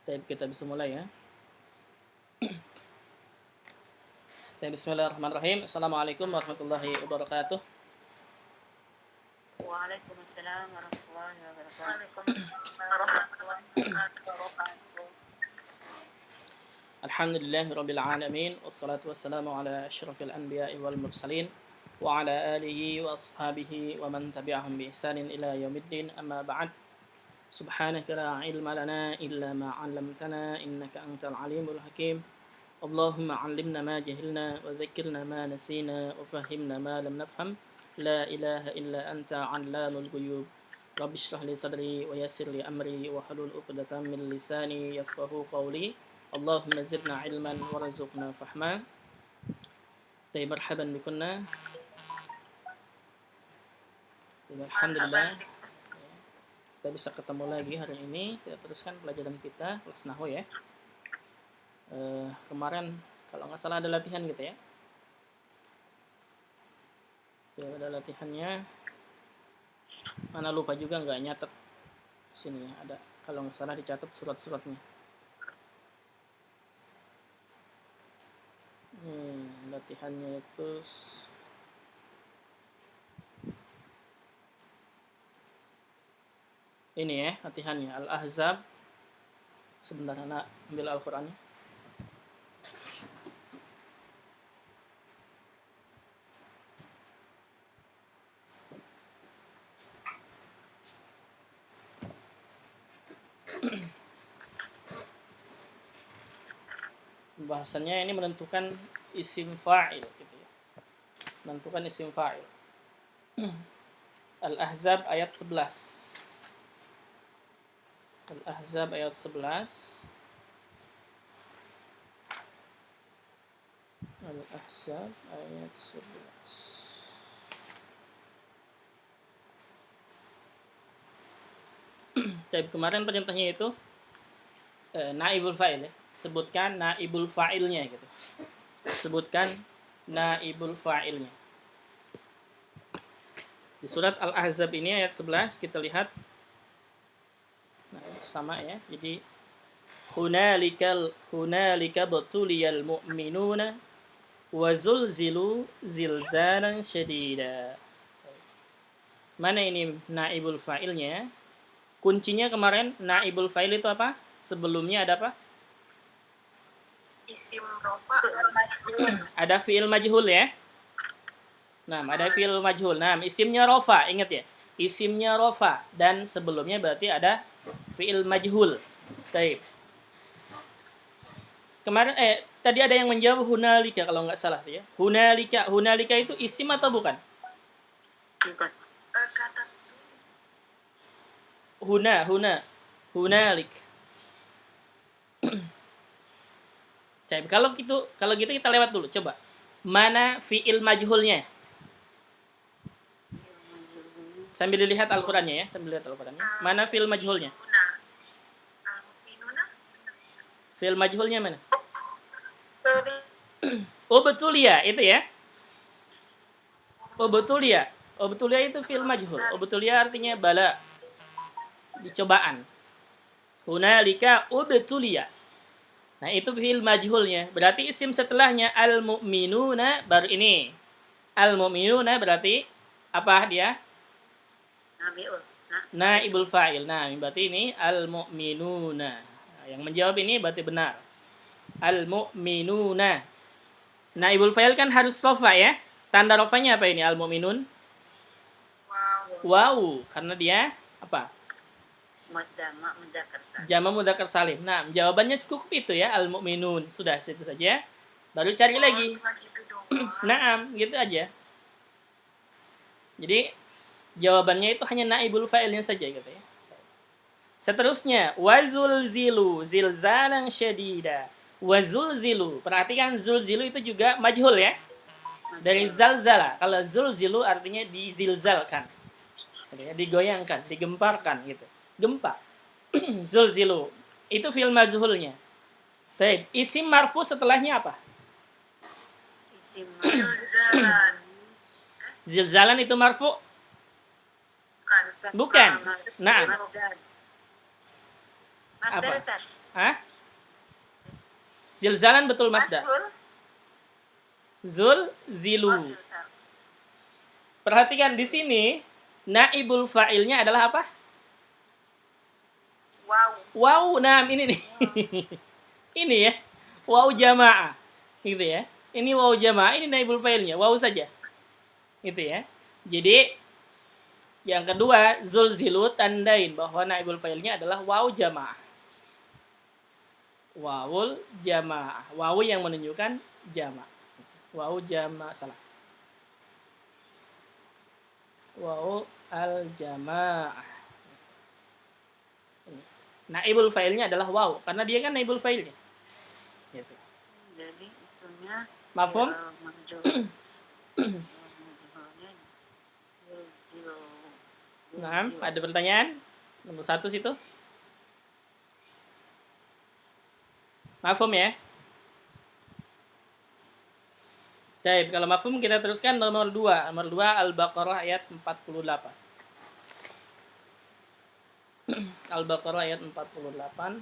Baik, kita bisa mulai ya. Bismillahirrahmanirrahim. Assalamualaikum warahmatullahi wabarakatuh. Waalaikumsalam warahmatullahi wabarakatuh. Alhamdulillahirabbil alamin wassalatu wassalamu ala asyrafil anbiya'i wal mursalin wa ala alihi wa ashabihi wa man tabi'ahum bi ihsanin ila yaumiddin. Amma ba'd. Subhanaka la ilma lana illa ma 'allamtana innaka antal alimul hakim. Allahumma 'allimna ma jahilna wa dhakkirna ma nasina wa fahhimna ma lam nafham. La ilaha illa anta 'allamul ghuyub. Rabbi shrah li sadri wa yassir li amri wa hlul 'uqdatam min lisani yafqahu qawli. Allahumma zidna ilman warzuqna fahma. Marhaban bikunna. Alhamdulillah kita bisa ketemu lagi hari ini. Kita teruskan pelajaran kita kelas nahwu ya. Kemarin kalau nggak salah ada latihan gitu ya. Ada latihannya. Mana lupa juga nggak nyatet sini ya, ada kalau nggak salah dicatat surat-suratnya. Latihannya itu ini ya, latihannya Al-Ahzab. Sebentar anak ambil Al-Qur'annya. Bahasannya ini menentukan isim fa'il gitu ya. Menentukan isim fa'il. Al-Ahzab ayat 11. Al-Ahzab ayat 11. Al-Ahzab ayat 11. Jadi kemarin perintahnya itu naibul fa'il ya. Sebutkan naibul fa'ilnya gitu. Sebutkan naibul fa'ilnya. Di surat Al-Ahzab ini ayat 11 kita lihat. Nah, sama ya. Jadi hunalika batuliyal mu'minuna wa zulzilu zilzalan syadida. Mana ini naibul fa'ilnya? Kuncinya kemarin naibul fa'il itu apa? Sebelumnya ada apa? Isim rofa Ada fi'il majhul ya. Nah, ada fi'il majhul. Nah, isimnya rofa, ingat ya. Isimnya rofa dan sebelumnya berarti ada fi'il majhul. Baik. Kemarin tadi ada yang menjawab hunalika kalau nggak salah ya. Hunalika itu isim atau bukan? bukan kata Hunalik. Kalau gitu kita lewat dulu coba. Mana fi'il majhulnya? Sambil dilihat Al-Qur'annya ya, Mana fi'il majhulnya? Fi'il majhulnya mana? Oh betul ya, itu ya. Oh betul ya itu fi'il majhul. Oh betul ya artinya bala. Dicobaan. Hunalika ubtuliya. Nah, itu fi'il majhulnya. Berarti isim setelahnya al-mu'minuna baru ini. Al-mu'minuna berarti apa dia? Naibul fa'il. Nah, berarti ini al-mu'minuna. Nah, yang menjawab ini berarti benar. Al-mu'minuna. Naibul fa'il kan harus rofa ya. Tanda rofanya apa ini al-mu'minun? Wow, karena dia apa? Jama mudzakkar salim. Nah, jawabannya cukup itu ya, al-mu'minun. Sudah, situ saja. Baru cari lagi. Naam, gitu aja. Jadi, jawabannya itu hanya naibul fa'ilnya saja gitu ya. Seterusnya, wazulzilu zilzalan syadida. Wazulzilu. Perhatikan zulzilu itu juga majhul ya. Dari zalzala. Kalau zulzilu artinya dizilzalkan. Digoyangkan, digemparkan gitu. Gempa. Zulzilu. Itu fi'il majhulnya. Baik, isim marfu setelahnya apa? Isim zilzalan. Zilzalan itu marfu? Bukan. Nah. Masdar Apa? Ustaz. Hah? Zilzalan betul masdar. Mazhul. Zul zilu. Oh, zilzal. Perhatikan di sini naibul fa'ilnya adalah apa? Wow. Wow, nah ini nih. Ini ya. Wow jamaah. Gitu ya. Ini wow jamaah, ini naibul fa'ilnya. Wow saja. Gitu ya. Jadi yang kedua, zulzilu tandain bahwa naibul fa'ilnya adalah wow jamaah. Wawul jamaah. Wawu yang menunjukkan jamaah. Wawu jamaah salah. Wawu al jamaah. Naibul fa'ilnya adalah waw karena dia kan naibul fa'ilnya. Gitu. Jadi itunya Mafhum? Nah, ada pertanyaan? Nomor 1 situ. Mafhum ya? Baik, kalau mafhum kita teruskan nomor 2. Nomor 2 Al-Baqarah ayat 48. Al-Baqarah ayat 48.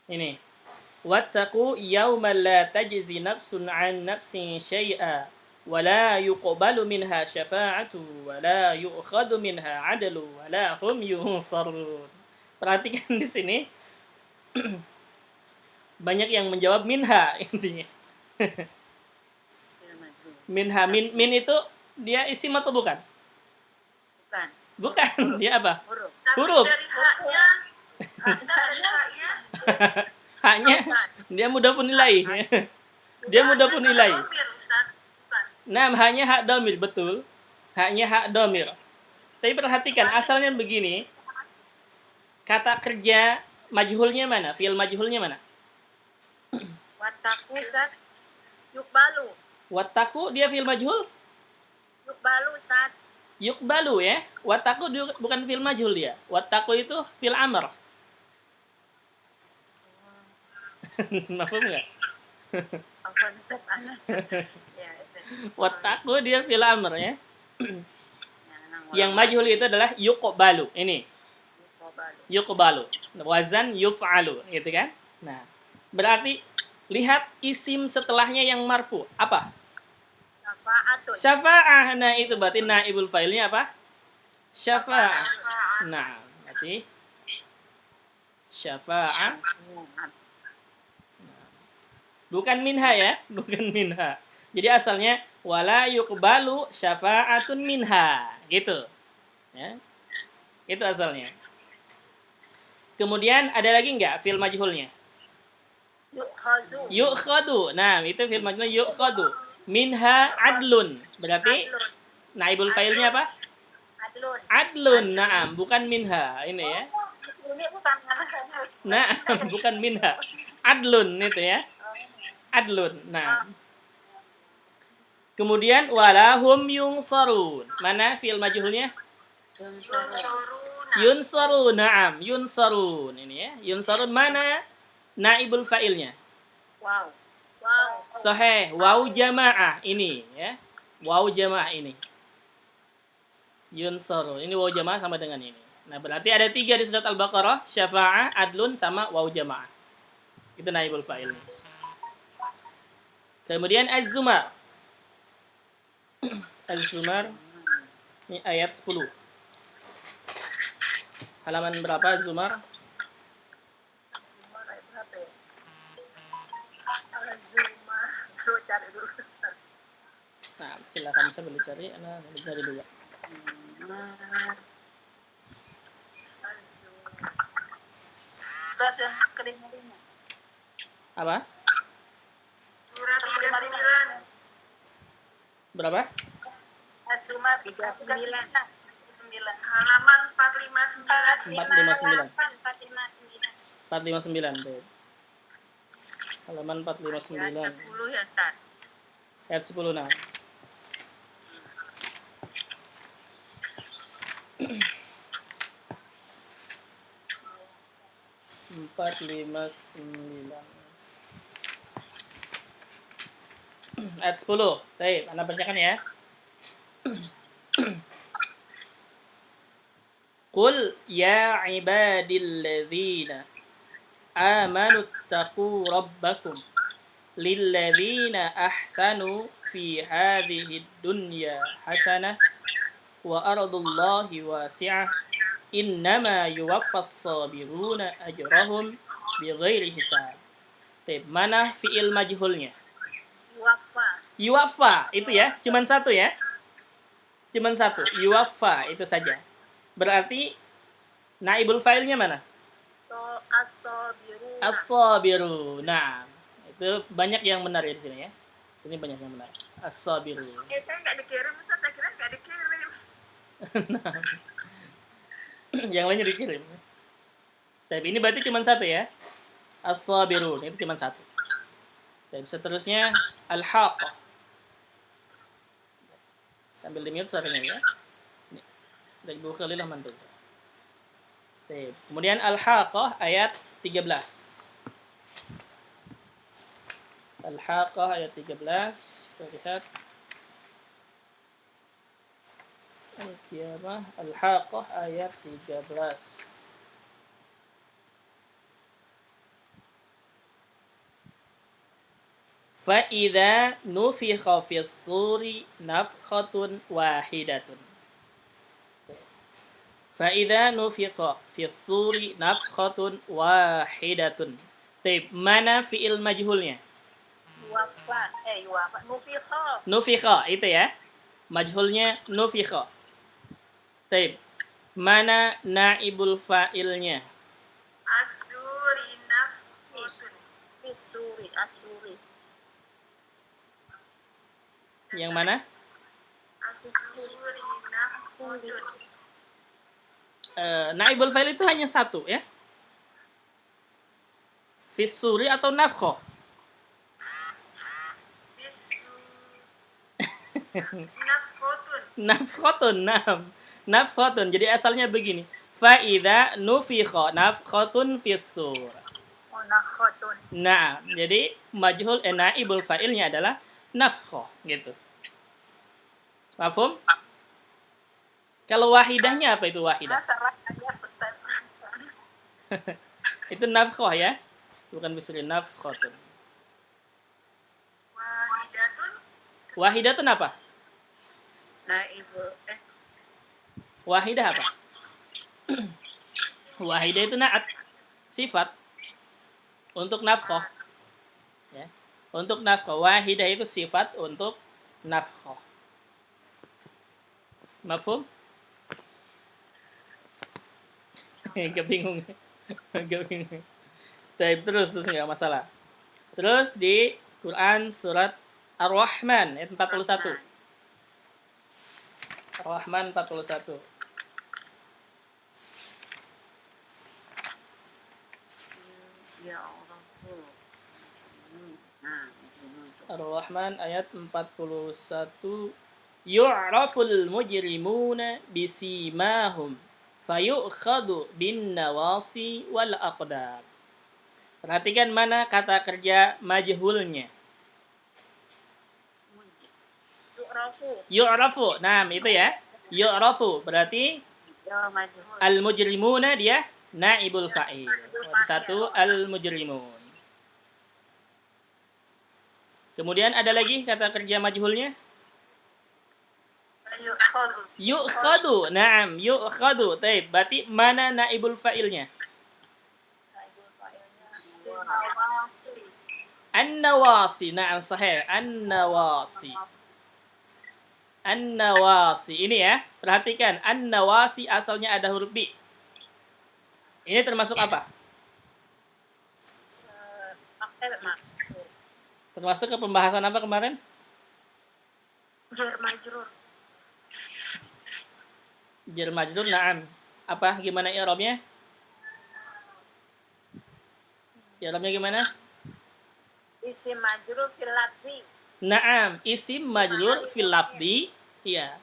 Ini. Wattaqu yawman la tajzi nafsun 'an nafsin syai'a wa la yuqbalu minha syafa'atu wa la yu'khadhu minha 'adlu wa la hum yunsarun. Perhatikan di sini banyak yang menjawab minha intinya. Minha min itu dia isim atau bukan? Bukan. Bukan, dia apa? Huruf. Huruf. Dari haknya. Haknya dia mudah pun nilai. Dia mudah pun nilai. Nah, hanya hak domir, betul. Haknya hak domir. Tapi perhatikan, asalnya begini. Kata kerja majhulnya mana? Fi'il majhulnya mana? Wattaku Ustaz. Yukbalu. Wattaku dia fi'il majhul? Yukbalu Ustaz. Yukbalu ya. Wattaku bukan fi'il majhul dia. Wattaku itu fi'il amr. Mafhum enggak? Afwan Ustaz. Ya, Wattaku dia fi'il amr ya. Yang majhul itu adalah yuqbalu. Ini. Yuqbalu. Wazan yuf'alu, gitu kan? Nah, berarti lihat isim setelahnya yang marfu. Apa? Syafa'atun. Syafa'ah. Nah, itu berarti naibul fa'ilnya apa? Syafa'ah. Nah, berarti syafa'ah. Bukan minha ya, bukan minha. Jadi asalnya wala yuqbalu syafa'atun minha, gitu. Ya. Itu asalnya. Kemudian ada lagi enggak fi'il majhulnya? Yu'khazu. Yu'khadu. Nah, itu fi'il majhulnya yu'khadu. Minha adlun. Berarti naibul fa'ilnya apa? Adlun. Adlun. Naam, bukan minha. Ini ya. Ini bukan Nah, bukan minha. Adlun itu ya. Adlun. Nah. Kemudian walahum yunsarun. Mana fi'il majhulnya? Yunsarun. Naam, yunsarun. Ini ya. Yunsarun mana naibul fa'ilnya? Wow. Wow. Sahih, waw jamaah ini ya. Waw jamaah ini. Yunsarun. Ini waw jamaah sama dengan ini. Nah, berarti ada 3 di surat Al-Baqarah, syafa'ah, adlun sama waw jamaah. Itu naibul fa'ilnya. Kemudian Az-Zumar. Az-Zumar ini ayat 10. Halaman berapa Az-Zumar? Nah, silakan saya boleh cari, Ana boleh cari dulu. Apa? Surat 39. Berapa? Az-Zumar 39. Halaman 459. 459. 459. Baik. Halaman 459. Ayat 10 ya, Ustaz. Ayat 10 nah. Empat lima sembilan. Ayat 10. Baik, Anda bacakan ya. Qul ya ibadilladzina amanu taqu rabbakum lilladzina ahsanu fi hadhihi dunya hasanah wa ardullahi wasi'ah innama yuwaffas sabiruna ajrahum bighairi hisab. Mana fi'il majhulnya? Yuwafa. Yuwaffa itu ya, cuman satu ya. Cuman satu, yuwaffa itu saja. Berarti naibul fa'ilnya mana? As-sabiruna. As-sabiru. Nah, itu banyak yang benar ya di sini ya. Ini banyak yang benar. As-sabiru. Saya nggak dikirim, Ustaz. Saya kira nggak dikirim. Nah, yang lainnya dikirim. Tapi ini berarti cuma satu ya. As-sabirun itu cuma satu. Dan seterusnya al-haqqah. Sambil di-mute suaranya ya. Ini. Dari Ibu Khalilah mantul. Kemudian al-haqqah ayat 13. Al-haqqah ayat 13. Kita lihat. Al-qiyamah al-haqqah ayat 13. Fa'idha nufikha fis suri nafkhatun wahidatun. Fa'idha nufikha fis suri nafkhatun wahidatun. Mana fi'il majhulnya? Yuwafa. Yuwafa. Nufikha. Nufikha itu ya. Majhulnya nufikha. Mana naibul fa'ilnya? Asuri nafkhatun. Fisuri. Asuri. Yang mana? Asuri nafkhatun. Naibul fa'il itu hanya satu ya. Fisuri atau nafkhoh? Nafkhatun. Nafkhatun. Jadi asalnya begini. Fa'idha nufikha nafkhatun fissur. Nafkhatun. Nah, jadi majhul naibul fa'ilnya adalah nafkhoh gitu. Mafhum? Kalau wahidahnya apa itu wahidah? Masalah ayat Ustaz. Itu nafkhoh ya. Bukan bisa nafkhatun. Wahidatun. Wahidatun apa? Naibul. Wahidah apa? Wahidah itu na'at. Sifat. Untuk nafkhoh. Ya. Untuk nafkhoh. Wahidah itu sifat untuk nafkhoh. Mafhum? Kebingung. Terus nggak masalah. Terus di Quran surat Ar-Rahman ayat 41. Ar-Rahman 41. Ya Allah. Ar-Rahman ayat 41. Yu'raful mujrimuna bisimahum fayu'khadu bin nawasi wal aqdam. Perhatikan mana kata kerja majhulnya. Yu'rafu. Nah, itu ya. Yu'rafu berarti al-mujrimuna dia naibul fa'il. Satu al-mujrimun. Kemudian ada lagi kata kerja majhulnya. Yu'khadu. Naam, yu'khadu. Baik, berarti mana naibul fa'ilnya? An-nawasi. Naam, sahih. An-nawasi. An-nawasi. Ini ya, perhatikan. An-nawasi asalnya ada huruf B. Ini termasuk apa? Termasuk ke pembahasan apa kemarin? Jar majrur. Jar majrur, na'am. Apa gimana i'rabnya? I'rabnya gimana? Isim majrur fil lafzi. Na'am, isim majrur fil lafzi. Iya.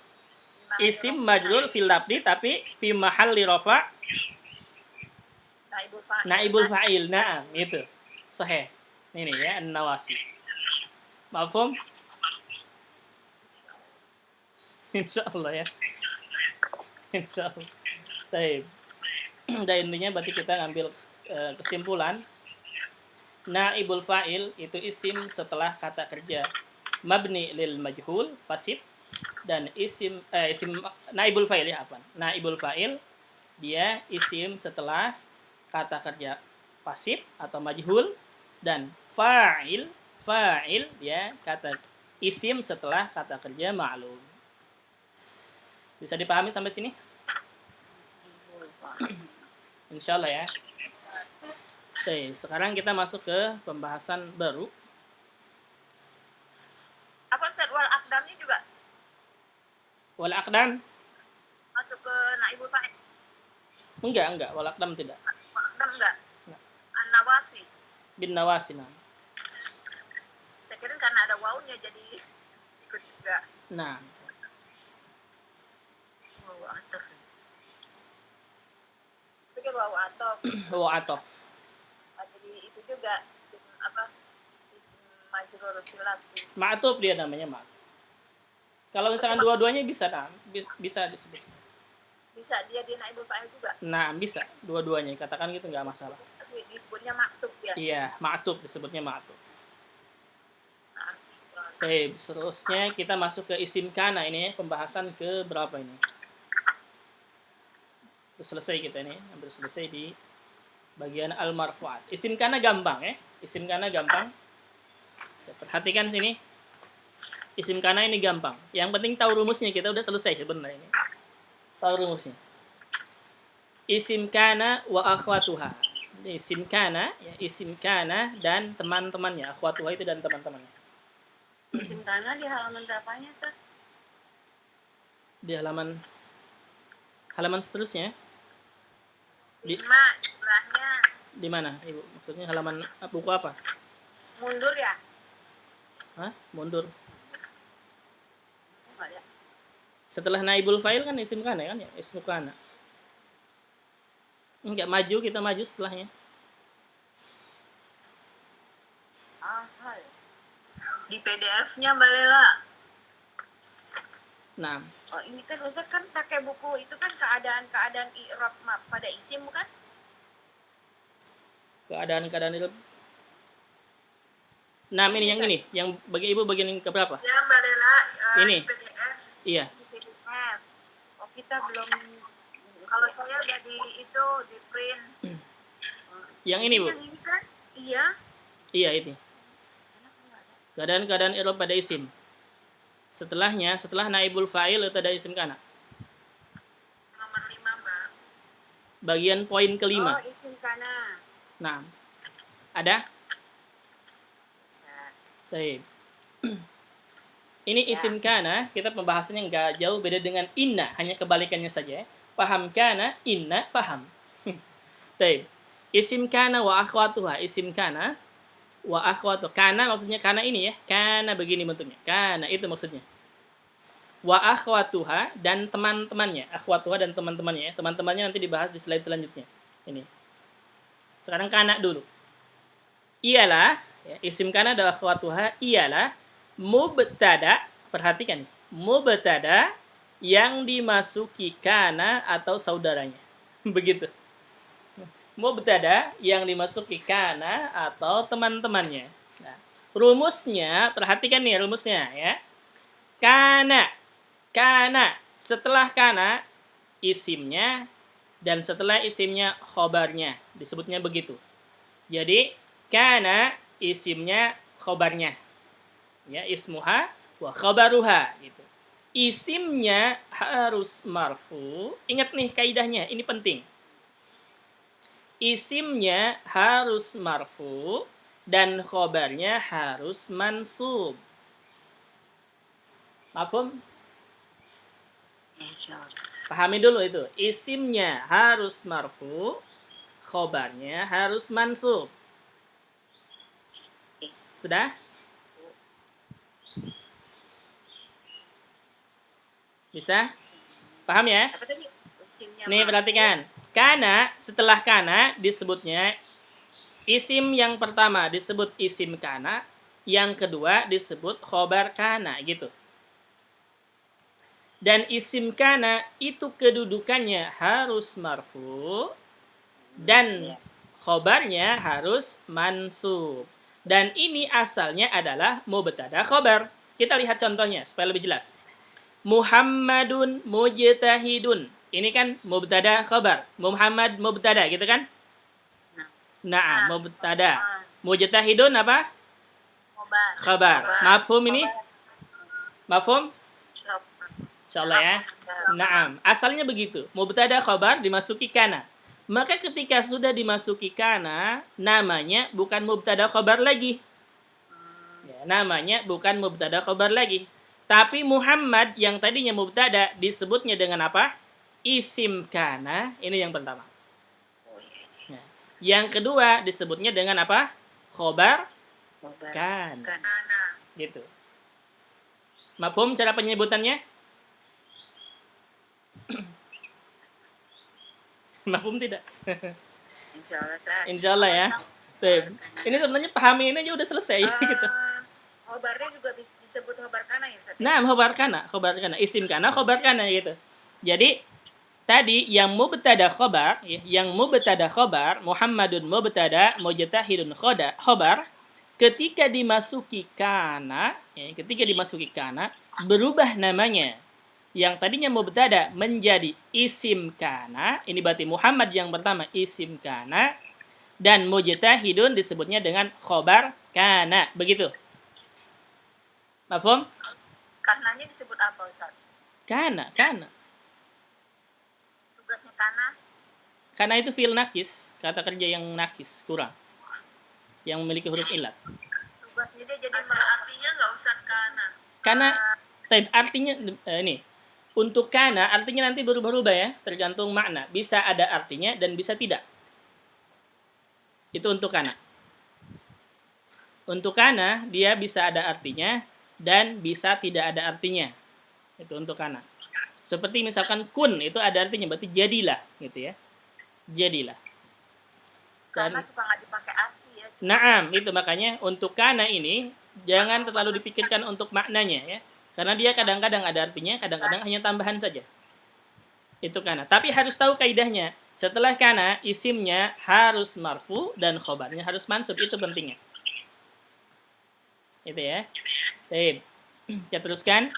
Isim majrur fil lafzi tapi fi mahalli rafa' naibul fa'il. Na'am, itu. Sahih. Ini ya, an-nawasi. Mafhum? Insyaallah ya. Insyaallah. Baik. Dan intinya berarti kita ngambil kesimpulan naibul fa'il itu isim setelah kata kerja mabni lil majhul pasif, dan isim naibul fa'il ya, apaan? Naibul fa'il dia isim setelah kata kerja pasif atau majhul, dan fa'il dia kata isim setelah kata kerja ma'lum. Bisa dipahami sampai sini? Insyaallah ya. Oke, sekarang kita masuk ke pembahasan baru. Apa Ustaz, wal aqdamnya juga Wal aqdam? masuk ke naibul fa'il? Enggak, wal aqdam tidak. Wal aqdam enggak? Enggak. An-nawasi. Bin nawasina. Saya kira karena ada wawunya jadi ikut juga. Nah, Wawu atof. Pikir wawu atof. wa atof. Jadi itu juga apa? Majrur fil lafzi. Ma'tuf dia namanya ma'tuf. Kalau misalkan dua-duanya bisa, nah, bisa disebut. Bisa dia di naibul fa'il juga. Nah, bisa dua-duanya, katakan gitu nggak masalah. Disebutnya maktub ya. Iya, ma'tuf disebutnya ma'tuf. Nah, Oke, seterusnya kita masuk ke isim kana ini, pembahasan ke berapa ini? Selesai kita ini, hampir selesai di bagian al-marfu'at. Isim kana gampang ya. Isim kana gampang. Perhatikan sini. Isim kana ini gampang. Yang penting tahu rumusnya, kita udah selesai sebenarnya ini. Tahu rumusnya. Isim kana wa akhwatuha. Isim kana, ya, isim kana dan teman-temannya. Akhwatuha itu dan teman-temannya. isim kana di halaman berapanya, Ustaz? Di halaman seterusnya. Di 5 istilahnya. Di mana, Ibu? Maksudnya halaman buku apa? Mundur ya? Hah? Mundur. Enggak ya? Setelah naibul fa'il kan isim kana kan ya, ismu kana. Enggak maju, kita maju setelahnya. Hal. Di PDF-nya Mbak Lela. Nah, Oh, ini kan Ustaz kan pakai buku itu kan keadaan i'rab pada isim bukan? keadaan itu. Nah, ini yang bagi Ibu bagian ke berapa? Ya, Mbak Lela, Ini. di PDF. Iya. Di PDF. Oh, kita belum, kalau saya udah di print. Yang ini, Bu. Yang ini kan? Iya. Iya, ini. Keadaan i'rab pada isim. Setelah naibul fa'il itu ada isim kana. Nomor 5, Mbak. Bagian poin kelima. Oh, isim kana. Nah, ada? Baik. Ini isim kana, kita pembahasannya nggak jauh beda dengan inna, hanya kebalikannya saja. Paham kana, inna, paham. Baik. Isim kana wa akhwatuha, isim kana wa akhwatu. Kana maksudnya kana ini ya. Kana begini bentuknya. Kana itu maksudnya. Wa akhwatuha dan teman-temannya. Akhwatuha dan teman-temannya ya. Teman-temannya nanti dibahas di slide selanjutnya. Ini. Sekarang kana dulu. Ialah ya, isim kana dan akhwatuha ialah mubtada, perhatikan. Mubtada yang dimasuki kana atau saudaranya. Begitu. Mubtada yang dimasuki kana atau teman-temannya. Nah, rumusnya, perhatikan nih rumusnya ya. Kana, setelah kana isimnya dan setelah isimnya khobarnya, disebutnya begitu. Jadi kana isimnya khobarnya. Ya, ismuha wa khabaruha gitu. Isimnya harus marfu. Ingat nih kaidahnya, ini penting. Isimnya harus marfu dan khobarnya harus mansub. Mafhum? Pahami dulu itu. Isimnya harus marfu, khobarnya harus mansub. Sudah? Bisa? Paham ya? Nih perhatikan. Kana, setelah kana disebutnya isim yang pertama disebut isim kana, yang kedua disebut khobar kana gitu. Dan isim kana itu kedudukannya harus marfu dan khobarnya harus mansub. Dan ini asalnya adalah mubtada khobar. Kita lihat contohnya supaya lebih jelas. Muhammadun mujtahidun. Ini kan mubtada khobar. Muhammad mubtada gitu kan? Nah, mubtada. Mujtahidun apa? Khabar. Mafhum ini? Mafhum? Insyaallah ya. Naam. Asalnya begitu. Mubtada khabar dimasuki kana. Maka ketika sudah dimasuki kana, namanya bukan mubtada khabar lagi. Ya, namanya bukan mubtada khabar lagi. Tapi Muhammad yang tadinya mubtada disebutnya dengan apa? Isim kana. Ini yang pertama. Nah, yang kedua disebutnya dengan apa? Khobar kan. Gitu. Mafhum cara penyebutannya? Mafhum tidak? Insya Allah ya. Tuh. Ini sebenarnya pahami ini aja udah selesai gitu. Khobarnya juga disebut khobar kana ya, Ustaz? Nah, khobar kana, isim kana, khobar kana gitu. Jadi tadi yang mubtada khobar, ya, yang mubtada khobar, Muhammadun mubtada, mujtahidun khobar, ketika dimasuki kana, ya, berubah namanya. Yang tadinya mubtada menjadi isim kana, ini berarti Muhammad yang pertama isim kana, dan mujtahidun disebutnya dengan khobar kana, begitu. Mafhum? Kananya disebut apa, Ustaz? Kana. Tugasnya kana? Kana itu fi'il nakis, kata kerja yang nakis, kurang. Yang memiliki huruf ilat. Tugasnya dia jadi artinya nggak usah kana. Kana, artinya ini. Untuk kana artinya nanti berubah-ubah ya, tergantung makna. Bisa ada artinya dan bisa tidak. Itu untuk kana. Untuk kana dia bisa ada artinya dan bisa tidak ada artinya. Itu untuk kana. Seperti misalkan kun itu ada artinya, berarti jadilah gitu ya. Jadilah. Dan Karena suka nggak dipakai arti ya. naam, itu makanya untuk kana ini jangan terlalu dipikirkan untuk maknanya ya. Karena dia kadang-kadang ada artinya, kadang-kadang hanya tambahan saja. Itu kana. Tapi harus tahu kaidahnya. Setelah kana, isimnya harus marfu dan khobarnya harus mansub. Itu pentingnya. Itu ya. Baik. Kita teruskan.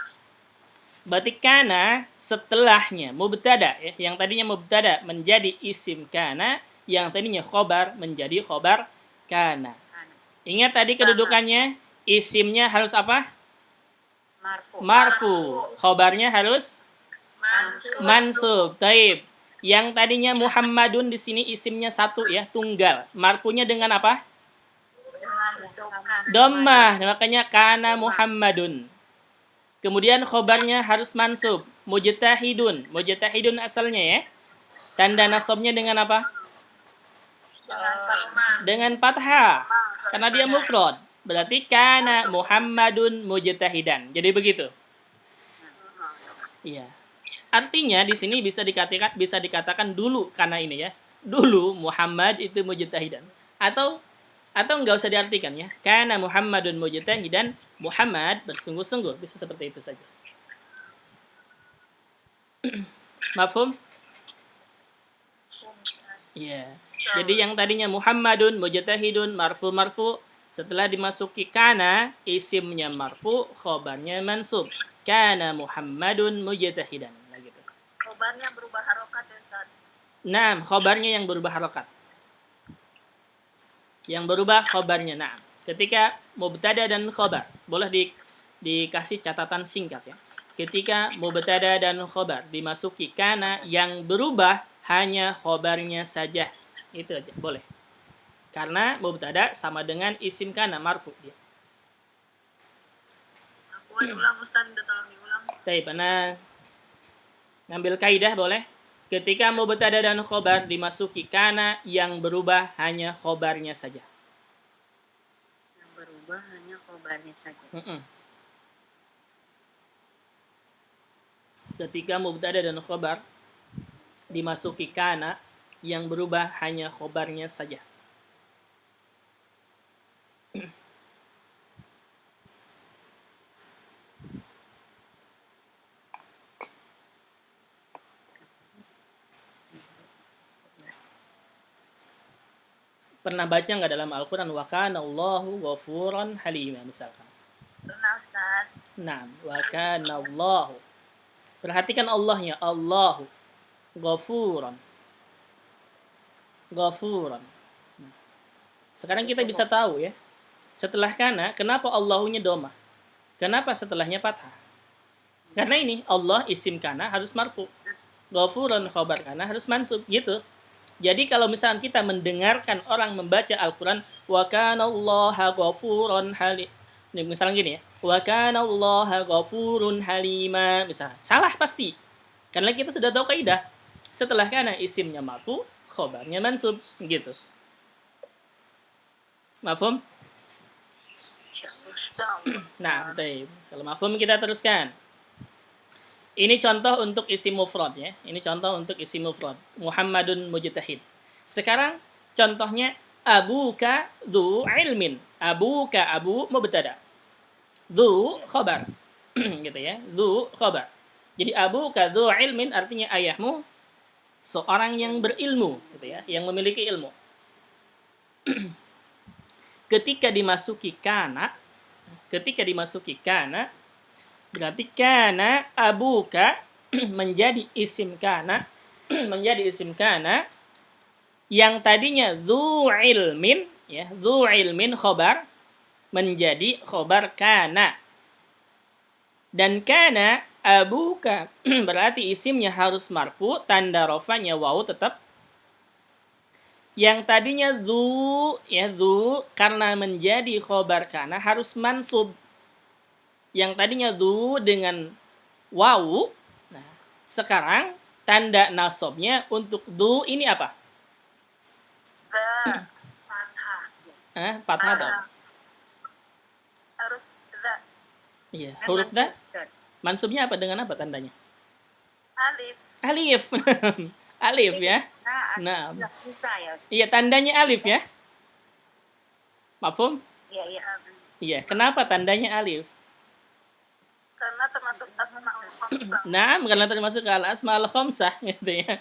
Berarti kana setelahnya mubtada ya. Yang tadinya mubtada menjadi isim kana, yang tadinya khobar menjadi khobar kana. Ingat tadi kedudukannya, isimnya harus apa? Marfu. Khobarnya harus mansub. Taib. Yang tadinya Muhammadun di sini isimnya satu ya, tunggal. Marfunya dengan apa? Dhammah. Makanya kana Muhammadun. Kemudian khobarnya harus mansub. Mujtahidun. Mujtahidun asalnya ya. Tanda nasabnya dengan apa? Dengan fathah. Karena dia mufrad. Berarti kana Muhammadun mujtahidan. Jadi begitu. Iya. Artinya di sini bisa dikatakan dulu karena ini ya. Dulu Muhammad itu mujtahidan. Atau enggak usah diartikan ya. Kana Muhammadun mujtahidan, Muhammad bersungguh-sungguh. Bisa seperti itu saja. Mafhum? Iya. Jadi yang tadinya Muhammadun mujtahidun marfu, setelah dimasuki kana, isimnya marfu, khobarnya mansub. Kana Muhammadun mujtahidan. Nah, gitu. Khobarnya berubah harokat ya, Ustaz? Nah, khobarnya yang berubah harokat. Yang berubah khobarnya. Nah, ketika mubtada dan khobar, boleh dikasih catatan singkat ya. Ketika mubtada dan khobar dimasuki kana, yang berubah hanya khobarnya saja. Itu aja, boleh. Karena mubtada sama dengan isim kana marfu dia. Aku ulang Ustaz, udah tolong diulang. Baik, Ana ngambil kaidah boleh. Ketika mubtada dan khobar dimasuki kana, yang berubah hanya khobarnya saja. Yang berubah hanya khobarnya saja. Ketika mubtada dan khobar dimasuki kana, yang berubah hanya khobarnya saja. Pernah baca nggak dalam Al-Quran? Wa kana Allahu ghafuran halima misalkan. Pernah Ustaz. Nah, wa kana Allahu. Perhatikan Allahnya, Allahu ghafuran. Ghafuran. Nah, sekarang kita bisa tahu ya. Setelah kana, kenapa Allahunya domah? Kenapa setelahnya fathah? Karena ini Allah isim kana harus marfu. Ghafuran khabar kana harus mansub gitu. Jadi kalau misalnya kita mendengarkan orang membaca Al-Quran, wa kana Allaha ghafuran halim. Misalnya gini ya, wa kana Allaha ghafurun halima. Misalnya, salah pasti. Karena kita sudah tahu kaidah. Setelah kana isimnya marfu, khabarnya mansub gitu. Mafhum? Nah, baik. Kalau mafhum kita teruskan. Ini contoh untuk isim mufrad ya. Ini contoh untuk isim mufrad. Muhammadun mujtahid. Sekarang contohnya abuka du ilmin. Abuka abu mubtada. Du khabar. Gitu ya. Du khabar. Jadi abuka du ilmin artinya ayahmu seorang yang berilmu gitu ya, yang memiliki ilmu. Ketika dimasuki kana berarti kana abuka menjadi isim kana menjadi isim kana yang tadinya dzu ilmin ya, dzu ilmin khobar menjadi khobar kana. Dan kana abuka berarti isimnya harus marfu, tanda rafanya wawu tetap. Yang tadinya dzu ya, dzu karena menjadi khobar kana harus mansub. Yang tadinya dzu dengan wawu, nah sekarang tanda nasabnya untuk dzu ini apa? Fathah. Fathah atau? Harus za. Iya, huruf da. Mansubnya apa dengan apa tandanya? Alif. Alif. Alif ya. Nah. Iya, tandanya alif ya. Mafhum? Iya. Iya, kenapa tandanya alif? Karena termasuk asmaul khamsah. Nah, karena termasuk al-asmaul khamsah gitu ya.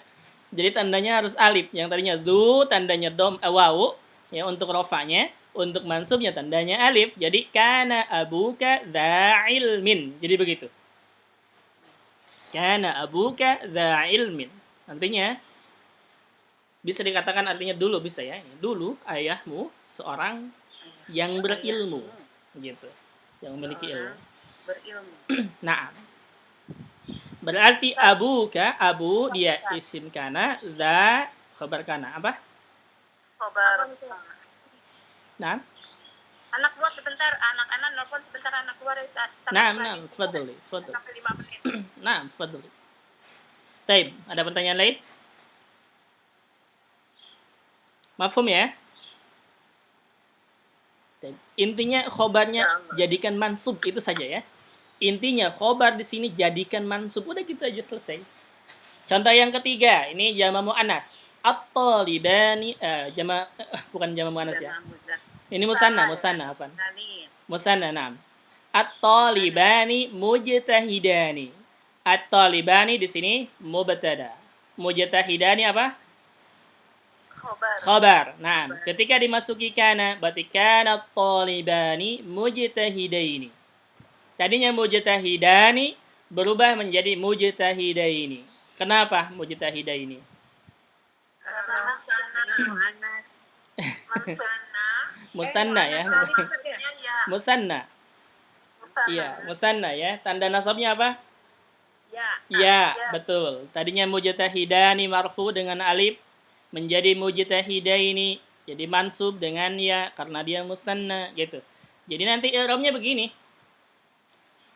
Jadi tandanya harus alif. Yang tadinya dzu, tandanya wawu ya untuk rafanya, untuk mansubnya tandanya alif. Jadi kana abuka dza ilmin. Jadi begitu. Kana abuka dza ilmin. Artinya bisa dikatakan artinya dulu bisa ya. Dulu ayahmu seorang yang berilmu gitu. Yang memiliki ilmu. Berilmu. Nah, berarti abuka, abu dia isim kana, za khabar kana. Apa? Khabar. Nah. Anak buah sebentar, anak-anak nelfon sebentar, anak buah Ustaz. Nah, fadli. Sampai 5 menit. Nah, fadli. Baik, ada pertanyaan lain? Mafhum ya? Intinya khobarnya jadikan mansub itu saja ya. Intinya khobar di sini jadikan mansub, udah gitu aja selesai. Contoh yang ketiga, ini jama muannas. At-talibani bukan jama muannas ya. Ini musanna apa? Musanna, nah. At-talibani mujtahidani. At-talibani di sini mubtada. Mujtahidani apa? Khabar. Nah, ketika dimasuki kana, berarti kana at-talibani mujtahidaini. Tadinya mujtahidani berubah menjadi mujtahidaini. Kenapa mujtahidaini? Musanna ya. Musanna. Iya, musanna ya. Tanda nasabnya apa? Ya, betul. Tadinya mujtahidani marfu dengan alif menjadi mujtahidaini, jadi mansub dengan ya karena dia musanna gitu. Jadi nanti i'rabnya begini.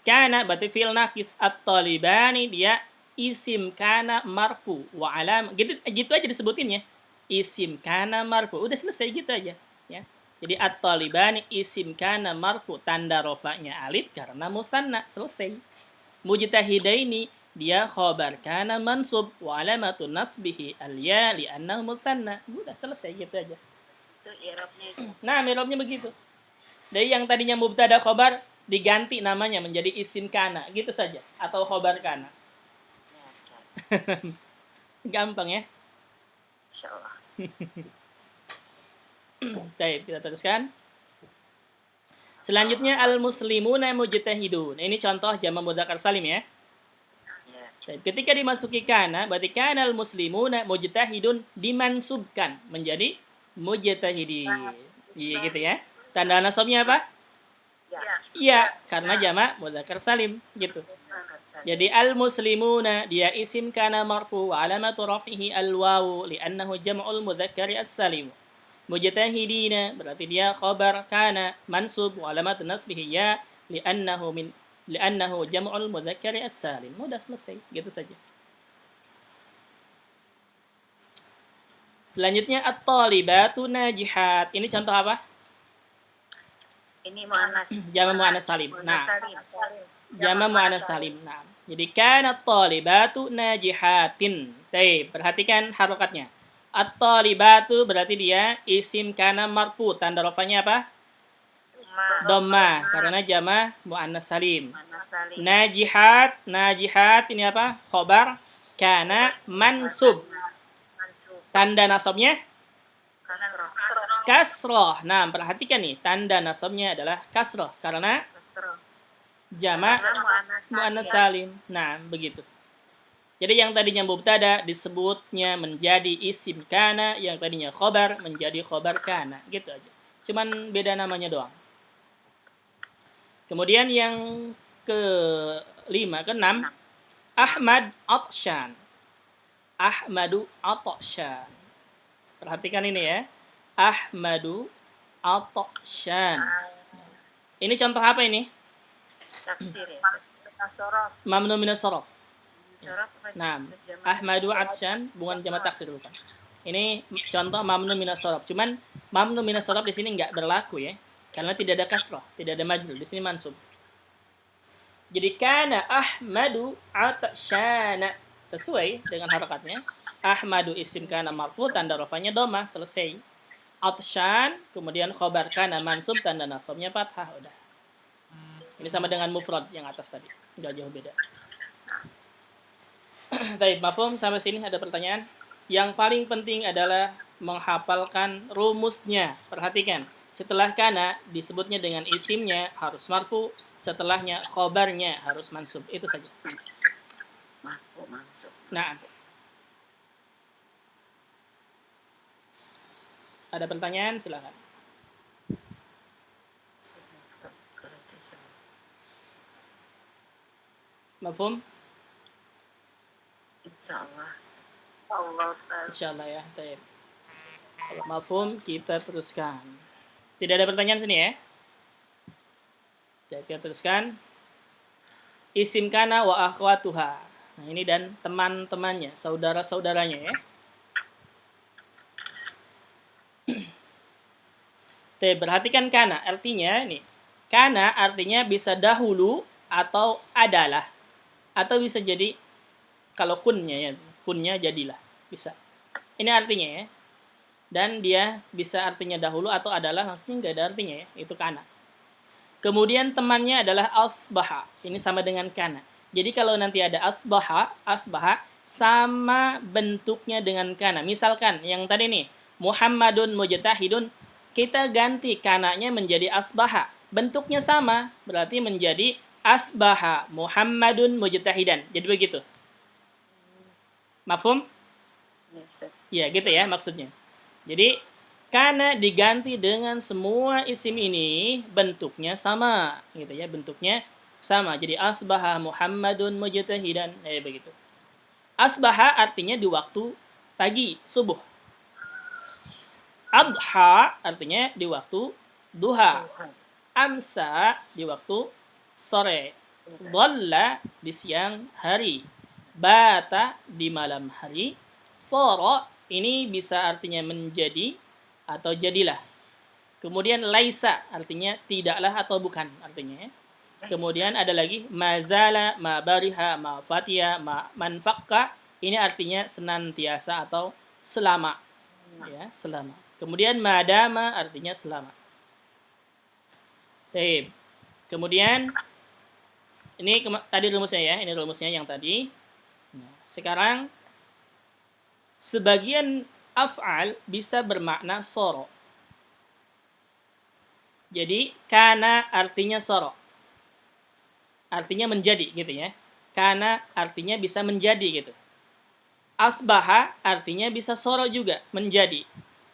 Kana berarti fi'il naqis, at-talibani dia isim kana marfu wa alam gitu aja disebutin ya. Isim kana marfu. Udah selesai gitu aja ya. Jadi at-talibani isim kana marfu, tanda rafa'nya alif karena musanna, selesai. Mujtahidaini dia khabar kana mansub wa alamatun nasbihi al-ya li'annahu musanna. Udah selesai gitu aja. Itu i'rabnya. Nah, i'rabnya begitu. Dari yang tadinya mubtada khabar diganti namanya menjadi isim kana, gitu saja atau khabar kana. Gampang ya? Insyaallah. Baik, kita teruskan. Selanjutnya al-muslimuna mujtahidun. Ini contoh jamak mudzakkar salim ya. Ya. Baik, ketika dimasuki kana, berarti kana al-muslimuna mujtahidun dimansubkan menjadi mujtahidin. Iya gitu ya. Tanda nasabnya apa? Ya. Iya, karena jamak mudzakkar salim gitu. Jadi al-muslimuna dia isim kana marfu wa alamatu raf'ihi al-wawu li'annahu jam'ul mudzakkari as-salim. Mujtahidina berarti dia khabar kana mansub wa alamat nasbihi ya li'annahu jam'ul mudzakkari as-salim. Mudah selesai, gitu saja. Selanjutnya at-talibatu najihat. Ini contoh apa? Ini muannas. Jamak muannas salim. Nah, jamak muannas salim. salim. Nah, jadi kana at-talibatu najihatin. Baik, perhatikan harokatnya. At-talibatu berarti dia isim kana marfu, tanda rafanya apa? Dhamma, karena jamak muannas salim. Muannas salim. Najihat ini apa? Khobar kana mansub. Mansub. Tanda nasabnya Kasroh. kasroh. Nah, perhatikan nih, tanda nasabnya adalah kasroh karena Kasroh. jamak muannas salim. Nah, begitu. Jadi yang tadinya mubtada disebutnya menjadi isim kana, yang tadinya khobar menjadi khobar kana, gitu aja. Cuman beda namanya doang. Kemudian yang keenam, Ahmad Atshan. Ahmadu Atshan. Perhatikan ini ya. Ahmadu Atshan. Ini contoh apa ini? Taksir ya. Tasorof. Mamnu minas sharaf. Sorof. Nah, Ahmadu Atshan bukan jamak taksir bukan. Ini contoh mamnu minas sharaf. Cuman mamnu minas sharaf di sini enggak berlaku ya. Karena tidak ada kasrah, tidak ada majrur. Di sini mansub. Jadi kana Ahmadu Atsyana sesuai dengan harakatnya. Ahmadu isim kana marfu, tanda rafanya dhammah, selesai. Atsyan kemudian khobar kana mansub, tanda nasabnya fathah, udah. Ini sama dengan mufrad yang atas tadi. Enggak jauh beda. Baik, mafhum sampai sini ada pertanyaan? Yang paling penting adalah menghafalkan rumusnya. Perhatikan. Setelah kana disebutnya dengan isimnya harus marfu, setelahnya khobarnya harus mansub. Itu saja. Marfu mansub. Nah. Ada pertanyaan? Silakan. Mafhum? Insyaallah. Allah Ustaz. Insyaallah ya. Baik. Kalau mafhum kita teruskan. Tidak ada pertanyaan sini ya? Jadi kita teruskan. Isim kana wa akhwatuha. Nah, ini dan teman-temannya, saudara-saudaranya ya. Perhatikan kana, artinya nih. Kana artinya bisa dahulu atau adalah. Atau bisa jadi kalau kunnya ya, kunnya jadilah, bisa. Ini artinya ya. Dan dia bisa artinya dahulu atau adalah, maksudnya enggak ada artinya ya, itu kana. Kemudian temannya adalah asbaha. Ini sama dengan kana. Jadi kalau nanti ada asbaha sama bentuknya dengan kana. Misalkan yang tadi nih, Muhammadun mujtahidun, kita ganti kananya menjadi asbaha. Bentuknya sama, berarti menjadi asbaha Muhammadun mujtahidan. Jadi begitu. Mafhum? Ya, gitu ya maksudnya. Jadi kana diganti dengan semua isim ini bentuknya sama, gitu ya, bentuknya sama. Jadi asbaha Muhammadun mujtahidan, begitu. Asbaha artinya di waktu pagi, subuh. Adha artinya di waktu duha. Amsa di waktu sore. Dhalla di siang hari. Bata di malam hari. Sara ini bisa artinya menjadi atau jadilah. Kemudian laisa artinya tidaklah atau bukan artinya. Kemudian ada lagi mazala, ma bariha, ma fatiya, ma manfaqqa. Ini artinya senantiasa atau selama. Ya, selama. Kemudian madama artinya selama. Baik. Kemudian ini tadi rumusnya ya, ini rumusnya yang tadi. Nah, sekarang sebagian af'al bisa bermakna soro. Jadi kana artinya soro. Artinya menjadi gitu ya. Kana artinya bisa menjadi gitu. Asbaha artinya bisa soro juga, menjadi.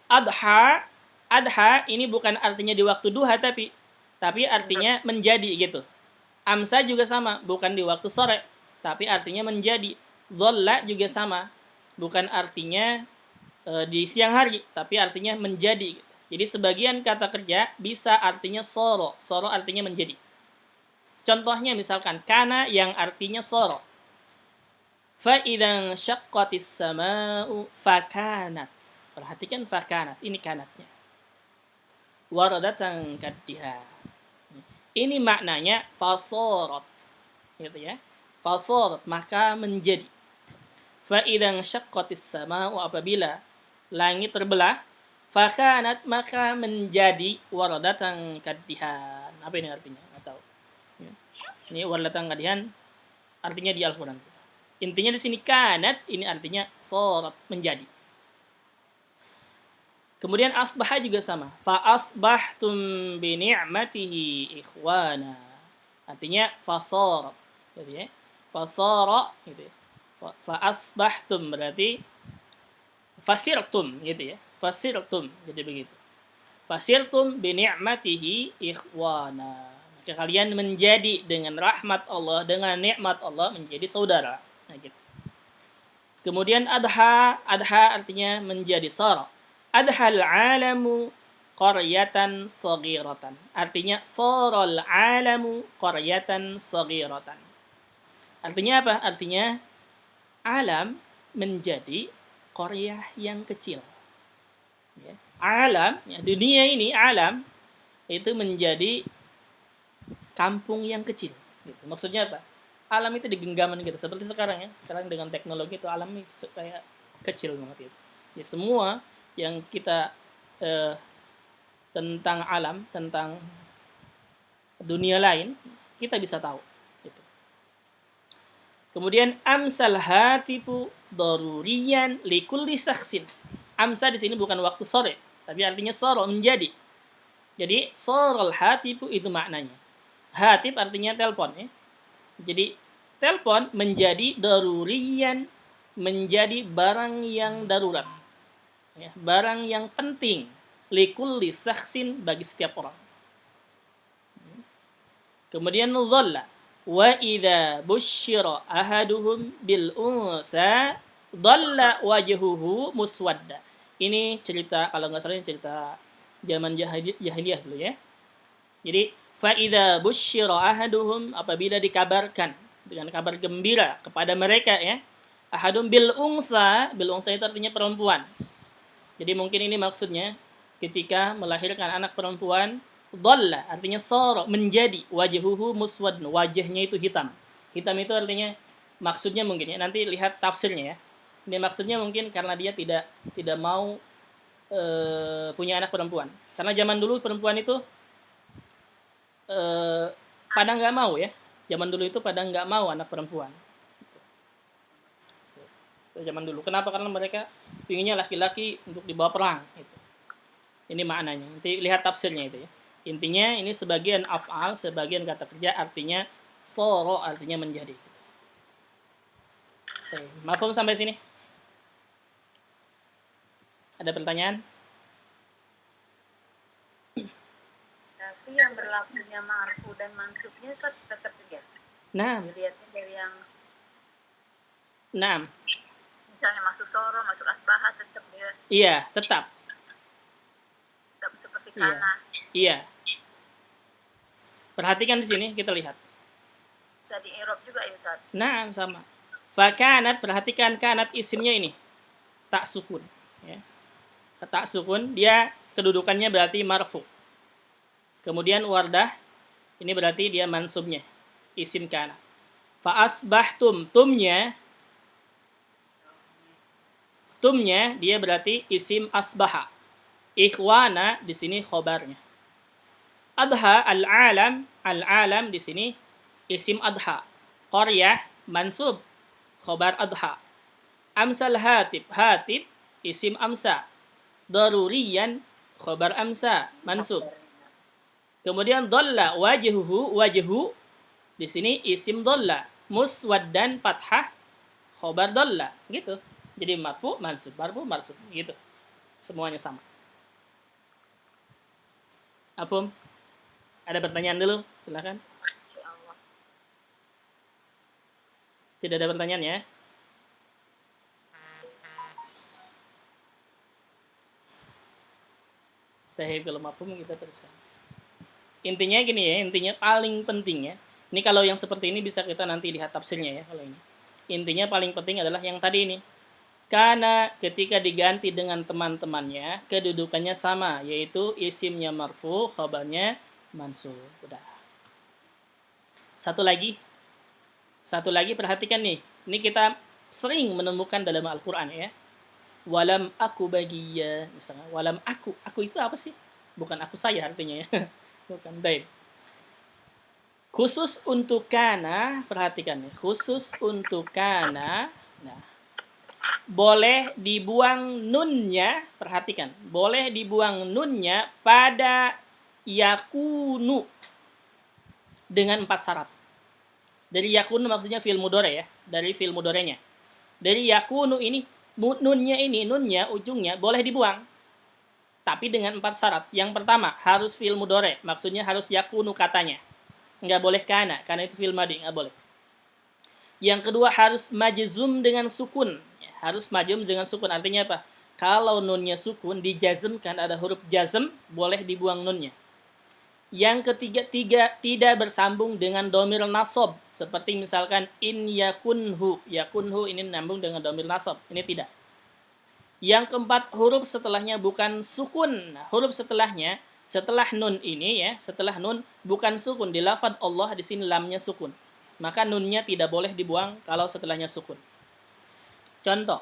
Adha, adha ini bukan artinya di waktu duha tapi artinya menjadi gitu. Amsa juga sama, bukan di waktu sore, tapi artinya menjadi. Dhalla juga sama, bukan artinya di siang hari, tapi artinya menjadi. Jadi sebagian kata kerja bisa artinya soro, soro artinya menjadi. Contohnya misalkan kana yang artinya soro. Fa'idhan syaqqatis sama'u fakanat. Perhatikan fakanat, ini kanatnya. Waradatan kaddiha. Ini maknanya fasorot. Gitu ya. Fasorot, maka menjadi. Fa'idhan syaqqatis sama'u, apabila langit terbelah, fakanat, maka menjadi waradatan kaddihan. Apa ini artinya? Nggak tahu. Ini waradatan kaddihan artinya di Al-Quran. Intinya di sini kanat, ini artinya sorot, menjadi. Kemudian asbah juga sama. Fa asbahtum bi ni'matihi ikhwana. Artinya fasorot, gitu ya. Fasara gitu ya. Fa asbahtum berarti fasirtum gitu ya. Fasirtum, jadi begitu. Fasirtum bi ni'matihi ikhwana. Maka kalian menjadi dengan rahmat Allah, dengan nikmat Allah menjadi saudara. Nah, gitu. Kemudian adha, adha artinya menjadi sara. Adhal alamu qaryatan saghiratan. Artinya saral alamu qaryatan saghiratan. Artinya apa? Artinya alam menjadi qaryah yang kecil. Ya. Alam, ya, dunia ini alam itu menjadi kampung yang kecil. Gitu. Maksudnya apa? Alam itu digenggaman gitu, seperti sekarang ya. Sekarang dengan teknologi itu alam ini kayak kecil banget itu. Ya, semua yang kita tentang alam, tentang dunia lain, kita bisa tahu. Gitu. Kemudian amsal hatifu daruriyan likulli saksin. Amsa di sini bukan waktu sore, tapi artinya soro, menjadi. Jadi sorol hatifu itu maknanya. Hatif artinya telepon ya. Jadi telepon menjadi daruriyan, menjadi barang yang darurat. Ya, barang yang penting. Likulli saksin, bagi setiap orang. Kemudian dhalla. Wa idza busyira ahaduhum bil unsa dhalla wajhuhu muswadda. Ini cerita, kalau nggak salah ini cerita zaman jahiliyah dulu ya. Jadi fa'idha busyira ahaduhum, apabila dikabarkan dengan kabar gembira kepada mereka ya. Ahadum bil unsa itu artinya perempuan. Jadi mungkin ini maksudnya ketika melahirkan anak perempuan, dhalla artinya sara, menjadi, wajhuhu muswadn, wajahnya itu hitam. Hitam itu artinya maksudnya mungkin ya, nanti lihat tafsirnya ya. Ini maksudnya mungkin karena dia tidak mau punya anak perempuan. Karena zaman dulu perempuan itu pada nggak mau ya. Zaman dulu itu pada nggak mau anak perempuan. Zaman dulu. Kenapa? Karena mereka pinginnya laki-laki untuk dibawa perang. Gitu. Ini maknanya. Nanti lihat tafsirnya itu ya. Intinya ini sebagian af'al, sebagian kata kerja artinya soro, artinya menjadi. Oke, mafhum sampai sini? Ada pertanyaan? Tapi yang berlakunya marfu dan mansubnya tetap juga. Nah. Dilihatnya dari yang misalnya masuk soro, masuk asbaha, tetap dia. Iya, tetap. Tetap seperti kana. Iya. Perhatikan di sini, kita lihat. Bisa di i'rab juga ya, Ustaz? Nah, sama. Fakanat, perhatikan kanat isimnya ini. Tak sukun. Ya. Tak sukun, dia kedudukannya berarti marfu. Kemudian wardah, ini berarti dia mansubnya. Isim kana. Fa'asbahtum, tumnya dia berarti isim asbaha. Ikhwana di sini khobarnya. Adha al-alam di sini isim adha. Qaryah mansub khobar adha. Amsal hatib isim amsa. Daruriyan khobar amsa mansub. Kemudian dhalla wajhuhu, wajhu di sini isim dhalla, muswaddan fathah khobar dhalla gitu. Jadi marfu mansub gitu. Semuanya sama. Afum? Ada pertanyaan dulu? Silakan. Insyaallah. Tidak ada pertanyaan ya? Kalau mafhum kita teruskan. Intinya gini ya, intinya paling penting ya. Ini kalau yang seperti ini bisa kita nanti lihat tafsirnya ya kalau ini. Intinya paling penting adalah yang tadi ini. Karena ketika diganti dengan teman-temannya, kedudukannya sama, yaitu isimnya marfu, khabarnya mansub. Udah. Satu lagi perhatikan nih. Ini kita sering menemukan dalam Al-Qur'an ya. Walam aku bagiya, misalnya walam aku itu apa sih? Bukan aku saya artinya ya. Bukan. Baik. Khusus untuk kana, perhatikan nih. Khusus untuk kana, nah, boleh dibuang nunnya, perhatikan. Boleh dibuang nunnya pada yakunu dengan 4 syarat. Dari yakunu maksudnya fi'il mudhari ya, dari fi'il mudhari'nya. Dari yakunu ini nunnya ujungnya boleh dibuang. Tapi dengan 4 syarat. Yang pertama, harus fi'il mudhari, maksudnya harus yakunu katanya. Enggak boleh kana, karena itu fi'il madhi, enggak boleh. Yang kedua, harus majzum dengan sukun. Harus majzum dengan sukun, artinya apa? Kalau nunnya sukun, dijazmkan ada huruf jazm, boleh dibuang nunnya. Yang ketiga, tidak bersambung dengan domir nasab. Seperti misalkan in yakunhu. Yakunhu ini nyambung dengan domir nasab. Ini tidak. Yang keempat, huruf setelahnya bukan sukun. Nah, huruf setelahnya, setelah nun ini ya, setelah nun bukan sukun. Di lafadz Allah di sini lamnya sukun. Maka nunnya tidak boleh dibuang kalau setelahnya sukun. Contoh.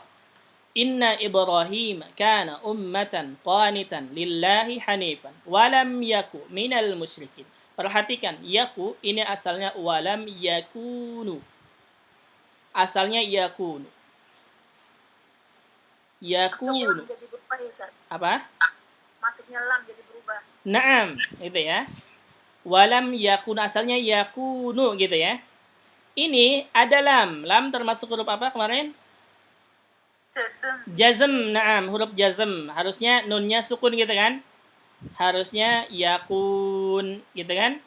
Inna Ibrahim kana ummatan qanitan lillahi hanifan walam yaku minal musyrikin. Perhatikan, yaku ini asalnya walam yakunu. Asalnya yakunu. Yakunu. Jadi berubah ya, Ustaz? Apa? Masuknya lam jadi berubah. Naam, gitu ya. Walam yakun asalnya yakunu gitu ya. Ini ada lam. Lam termasuk huruf apa kemarin? Jazm, naam, huruf jazm. Harusnya nunnya sukun gitu kan? Harusnya yakun gitu kan?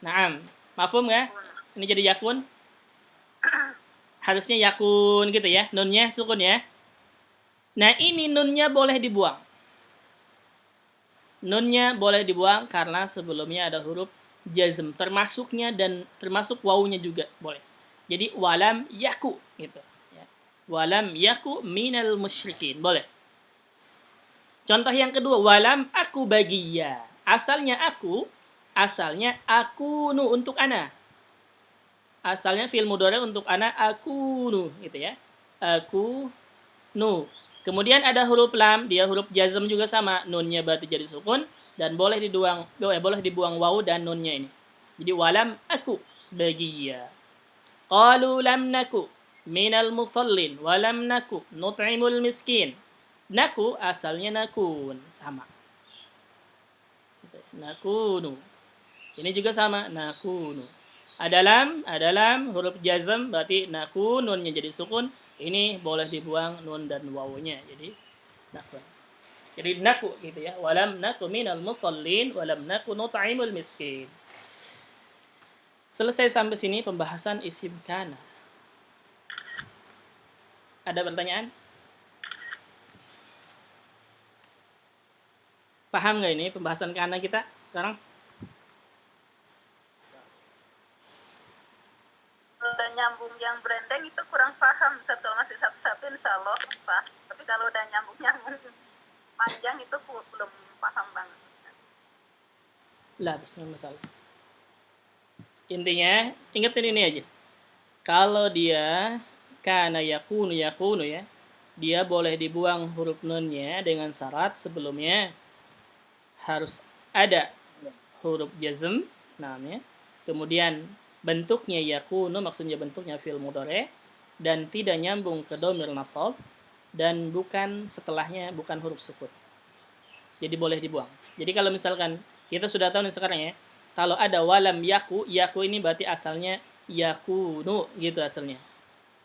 Naam. Mafhum nggak? Ini jadi yakun. Harusnya yakun gitu ya. Nunnya sukun ya. Nah, ini nunnya boleh dibuang. Nunnya boleh dibuang karena sebelumnya ada huruf jazm. Termasuknya dan termasuk wawunya juga boleh. Jadi walam yaku gitu. Walam yaku minal musyrikin. Boleh. Contoh yang kedua, walam aku bagiya. Asalnya akunu untuk ana. Asalnya fi'il mudhari untuk ana akunu gitu ya. Akunu. Kemudian ada huruf lam, dia huruf jazm juga sama, nunnya berarti jadi sukun dan boleh dibuang wawu dan nunnya ini. Jadi walam aku bagiya. Qalu lam naku minal musallin walam naku nut'imul miskin. Naku asalnya nakun, sama. Nakunu. Ini juga sama, nakunu. Ada lam, huruf jazm berarti nakun, nunnya jadi sukun. Ini boleh dibuang nun dan wawunya. Jadi nakun. Jadi naku gitu ya. Walam naku minal musallin walam naku nut'imul miskin. Selesai sampai sini pembahasan isim kana. Ada pertanyaan? Paham nggak ini pembahasan kana kita sekarang? Udah nyambung yang branding itu kurang paham. Setelah masih satu-satu insya Allah Pak. Tapi kalau udah nyambung panjang itu belum paham banget. Lah, masalah. Intinya, ingetin ini aja. Kalau dia kana yakunu ya, dia boleh dibuang huruf nunnya dengan syarat sebelumnya harus ada huruf jazm namanya. Kemudian bentuknya yakunu, maksudnya bentuknya fi'il mudhari dan tidak nyambung ke dhamir nasab dan bukan setelahnya bukan huruf sukun. Jadi boleh dibuang. Jadi kalau misalkan kita sudah tahu nih sekarang ya, kalau ada walam yaku, yaku ini berarti asalnya yakunu gitu asalnya.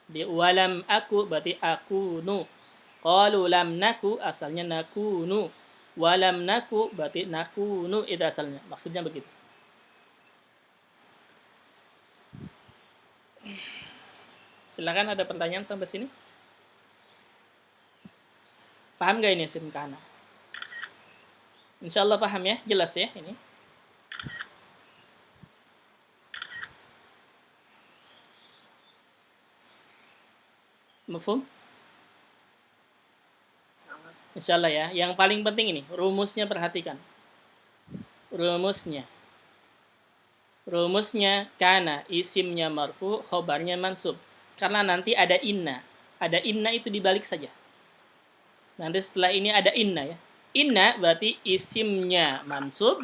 Di walam aku berarti akunu. Qalu lam naku asalnya nakunu. Walam naku berarti nakunu itu asalnya. Maksudnya begitu. Silakan ada pertanyaan sampai sini. Paham gak ini isim kana? Insya Allah paham ya, jelas ya ini. Mafhum? Insya Allah ya. Yang paling penting ini, rumusnya perhatikan. Rumusnya kana, isimnya marfu, khobarnya mansub. Karena nanti ada inna. Ada inna itu dibalik saja. Nanti setelah ini ada inna ya. Inna berarti isimnya mansub,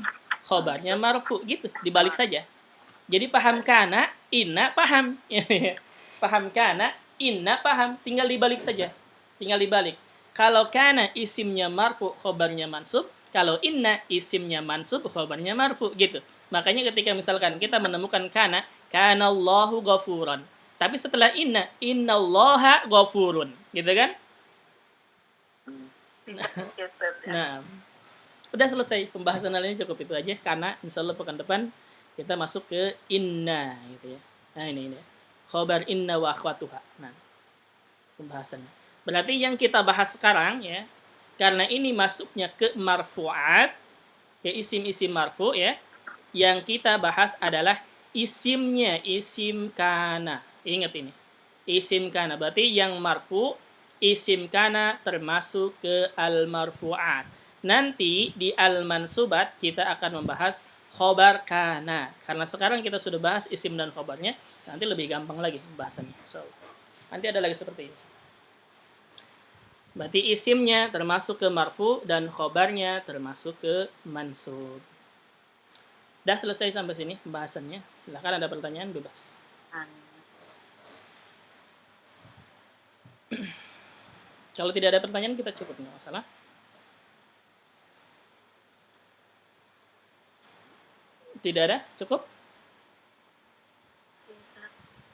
khobarnya marfu gitu, dibalik saja. Jadi paham kana, inna paham. Paham kana, inna paham, tinggal dibalik saja. Tinggal dibalik. Kalau kana isimnya marfu, khobarnya mansub, kalau inna isimnya mansub, khobarnya marfu gitu. Makanya ketika misalkan kita menemukan kana Allahu ghafuran. Tapi setelah inna innallaha ghafurun, gitu kan? Nah, udah selesai pembahasan hal ini, cukup itu aja karena insya Allah pekan depan kita masuk ke inna gitu ya. Nah ini khobar inna wa akhwatuha. Nah, pembahasannya. Berarti yang kita bahas sekarang ya, karena ini masuknya ke marfu'at, ke isim-isim marfu ya, yang kita bahas adalah isimnya, isim kana. Ingat ini. Isim kana berarti yang marfu, isim kana termasuk ke al-marfu'at. Nanti di al-mansubat kita akan membahas khobar kana. Karena sekarang kita sudah bahas isim dan khobarnya, nanti lebih gampang lagi pembahasannya. So, nanti ada lagi seperti ini. Berarti isimnya termasuk ke marfu dan khobarnya termasuk ke mansub. Udah selesai sampai sini pembahasannya. Silahkan ada pertanyaan, bebas. Kalau tidak ada pertanyaan kita cukup, nggak masalah. Tidak ada, cukup?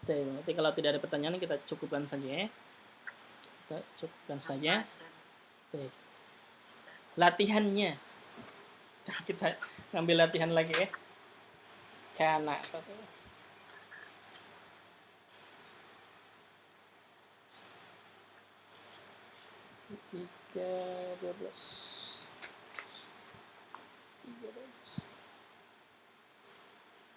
Nanti kalau tidak ada pertanyaan kita cukupkan saja ya. Kita cukupkan saja. Latihannya. Kita ngambil latihan lagi ya. Kana. 3:12.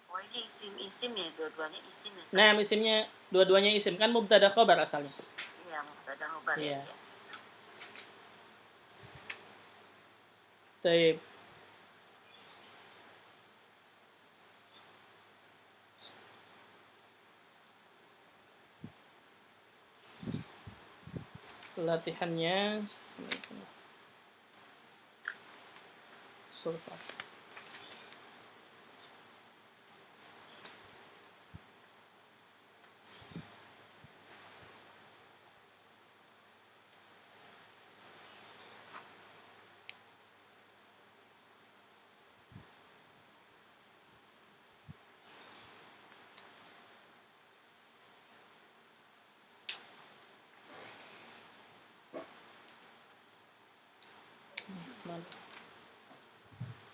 Oh ini isim ya, dua-duanya isim ya. Nah, isimnya dua-duanya isim kan mubtada khobar asalnya. Iya, mubtada khobar ya. Baik. Latihannya surfa.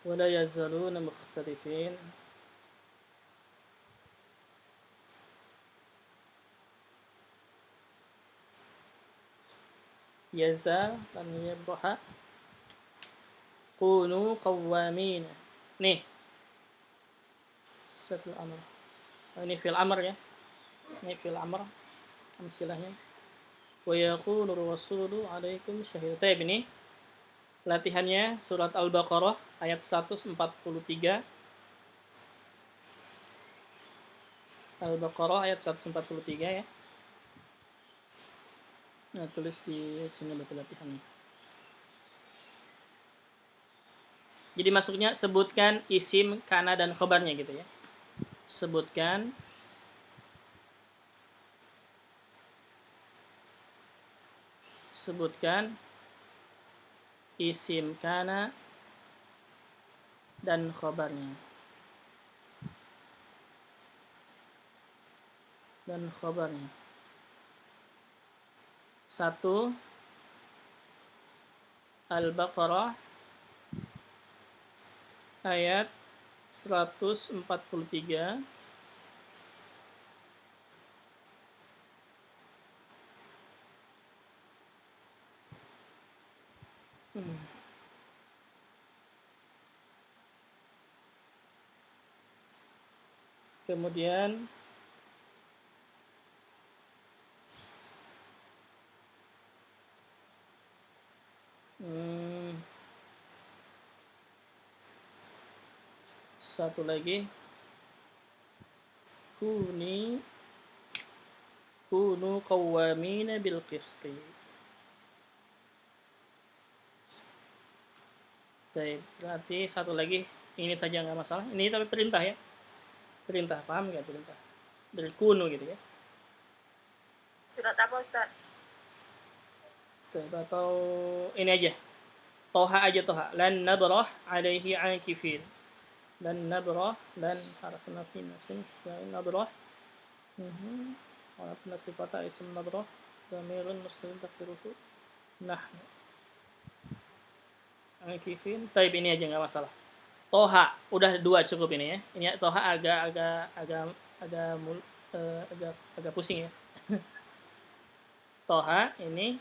ولا يزالون مختلفين yazal dan yabha kunu qawwamin. Nih suratul amr. Ini fil amr ya. Ini fil amr amsilahnya. Wa yaqulu rasulu alaikum syahid. Ini latihannya surat Al-Baqarah ayat 143. Al-Baqarah ayat 143 ya. Nah, tulis di sini betul latihannya. Jadi masuknya sebutkan isim, kana dan khobarnya gitu ya. Sebutkan isim kana dan khabarnya. Dan khabarnya. 1. Al-Baqarah ayat 143. Kemudian satu lagi, kunu qawwamina bil qisti. Baik, berarti satu lagi ini saja nggak masalah. Ini tapi perintah ya. Perintah, paham nggak perintah? Dari kunu gitu ya. Surat apa Ustaz? Atau ini aja. Toha aja toha. Lan nabrah alaihi akifin. Lan nabrah, lan harf nafi nasim selain nabrah. Walaupun sifat isim nabrah dhamirun muslim takdiruhu nahnu. Akifin. Taib ini aja nggak masalah. Toha udah 2 cukup ini ya. Ini toha agak pusing ya. Toha ini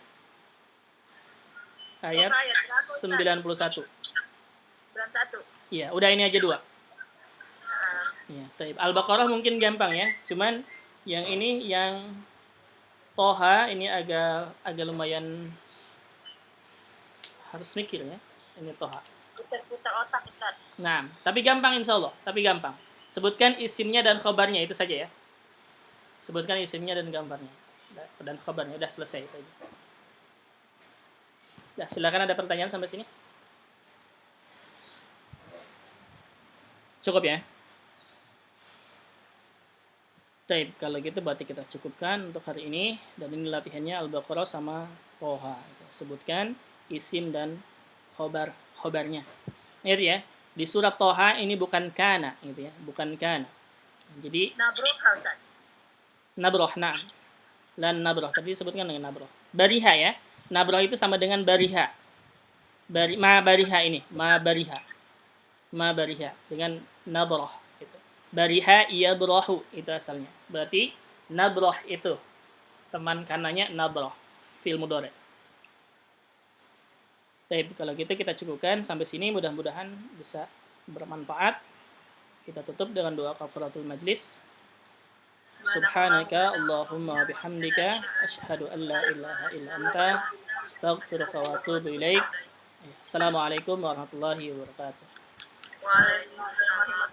ayat 91. 91. Iya, udah ini aja 2. Ya, taib. Al-Baqarah mungkin gampang ya. Cuman yang ini yang Toha ini agak lumayan harus mikir ya. Ini Toha. Putar-putar otak Ustaz. Nah, tapi gampang insya Allah. Tapi gampang. Sebutkan isimnya dan khabarnya, itu saja ya. Sebutkan isimnya dan gambarnya. Dan khabarnya, udah selesai. Ya, silakan ada pertanyaan sampai sini. Cukup ya? Baik, kalau gitu berarti kita cukupkan untuk hari ini. Dan ini latihannya Al-Baqarah sama Toha. Sebutkan isim dan khobarnya. Gitu ya. Di surat Toha ini bukan kana gitu ya, bukan kana. Jadi Nabroh Ustaz. Nabroh, nah. Lan nabroh tadi disebutkan dengan nabroh. Bariha ya. Nabroh itu sama dengan bariha. Ma bariha ini, ma bariha dengan nabroh gitu. Bariha yabrahu itu asalnya. Berarti nabroh itu teman kanannya nabroh, fi'il mudhari'. Baik, kalau gitu kita cukupkan sampai sini, mudah-mudahan bisa bermanfaat. Kita tutup dengan doa kafaratul majlis. Subhanaka Allahumma wa bihamdika asyhadu an la ilaha illa anta astaghfiruka wa atubu ilaik. Assalamualaikum warahmatullahi wabarakatuh. Waalaikumsalam.